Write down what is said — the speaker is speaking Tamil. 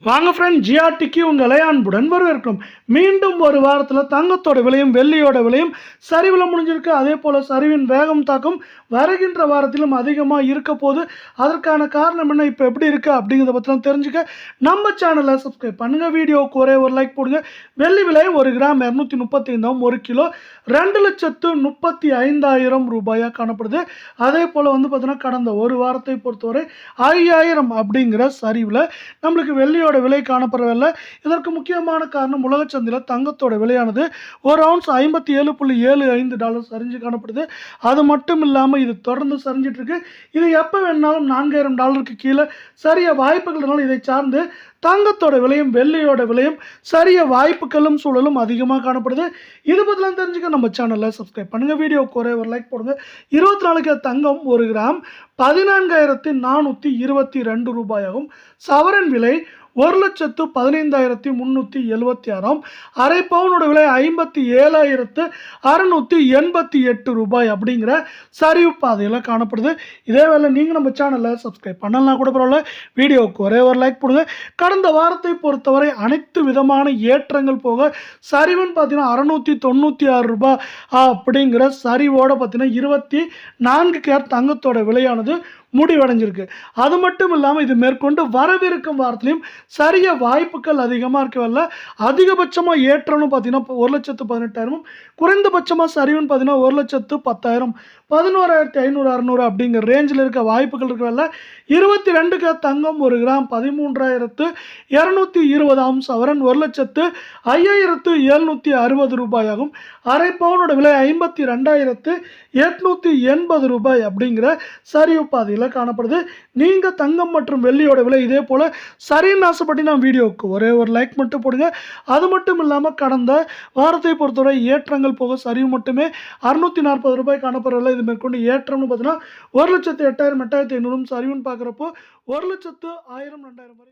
வாங்க ஃப்ரெண்ட், ஜிஆர்டிக்கு உங்களை அன்புடன் வரவேற்கிறோம். மீண்டும் ஒரு வாரத்தில் தங்கத்தோட விலையும் வெள்ளியோட விலையும் சரிவில் முடிஞ்சிருக்கு. அதே போல் சரிவின் வேகம் தாக்கம் வருகின்ற வாரத்திலும் அதிகமாக இருக்க போது. அதற்கான காரணம் என்ன, இப்போ எப்படி இருக்குது அப்படிங்கிறத பற்றிலாம் தெரிஞ்சுக்க நம்ம சேனலை சப்ஸ்கிரைப் பண்ணுங்கள். வீடியோவுக்கு ஒரே ஒரு லைக் போடுங்க. வெள்ளி விலை 1 கிராம் 235, 1 கிலோ 2,35,000 ரூபாயாக காணப்படுது. அதே போல் வந்து பார்த்தீங்கன்னா கடந்த ஒரு வாரத்தை பொறுத்தவரை 5,000 அப்படிங்கிற சரிவில் நம்மளுக்கு வெள்ளியோட விலை காணப்படவில்லை. இதற்கு முக்கியமான காரணம் உலக சந்தையில் தங்கத்தோட விலையானது ஒரு அவுன்ஸ் $57.75 சரிஞ்சு காணப்படுது. அது மட்டும் இல்லாமல் இது தொடர்ந்து சரிஞ்சிட்டு இருக்கு. இது எப்போ வேணாலும் $4,000 கீழே சரிய வாய்ப்புகள். இதை சார்ந்து தங்கத்தோட விலையும் வெள்ளியோட விலையும் சரிய வாய்ப்புகளும் சூழலும் அதிகமாக காணப்படுது. இது பற்றிலாம் தெரிஞ்சுக்க நம்ம சேனலில் சப்ஸ்கிரைப் பண்ணுங்கள். வீடியோக்கு ஒரே ஒரு லைக் போடுங்க. 24 தங்கம் 1 கிராம் 14,422 ரூபாயாகும். சவரன் விலை 1,15,376. அரை பவுனோட விலை 57,688 ரூபாய் அப்படிங்கிற சரிவு பாதையில் காணப்படுது. இதே வேலை நீங்கள் நம்ம சேனலில் சப்ஸ்கிரைப் பண்ணலாம் கூட பரவாயில்ல. வீடியோவுக்கு ஒரே ஒரு லைக் போடுங்க. கடந்த வாரத்தை பொறுத்தவரை அனைத்து விதமான ஏற்றங்கள் போக சரிவுன்னு பார்த்தீங்கன்னா 696 ரூபாய் அப்படிங்கிற சரிவோடு பார்த்தீங்கன்னா 24 கேரட் தங்கத்தோட விலையானது முடிவடைஞ்சிருக்கு. அது மட்டும் இல்லாமல் இது மேற்கொண்டு வரவிருக்கும் வாரத்திலையும் சரிய வாய்ப்புகள் அதிகமாக இருக்கவில்லை. அதிகபட்சமாக ஏற்றம்னு பார்த்தீங்கன்னா 1,18,000, குறைந்தபட்சமாக சரிவுன்னு பார்த்தீங்கன்னா 1,10,000, 11,500, 600 அப்படிங்கிற ரேஞ்சில் இருக்க வாய்ப்புகள் இருக்கவில்லை. 22 தங்கம் 1 கிராம் 13,220 சவரன் 1,05,760 ரூபாயாகும். அரை பவுனோட விலை 52,880 ரூபாய் அப்படிங்கிற சரிவு பாதையில் காணப்படுது. நீங்க தங்கம் மற்றும் வெள்ளியோட விலை இதே போல சரின்னு ஆசைப்பட்டு நான் வீடியோவுக்கு ஒரே ஒரு லைக் மட்டும் போடுங்க. அது மட்டும் இல்லாமல் கடந்த வாரத்தை பொறுத்தவரை ஏற்றங்கள் போக சரிவு மட்டுமே 640 ரூபாய் காணப்படுறதில்லை. இது மேற்கொண்டு ஏற்றம்னு பார்த்தீங்கன்னா 1,08,000, 8,500 சரிவுன்னு பார்க்குறப்போ 1,00,000, 1,000, 2,000 வரை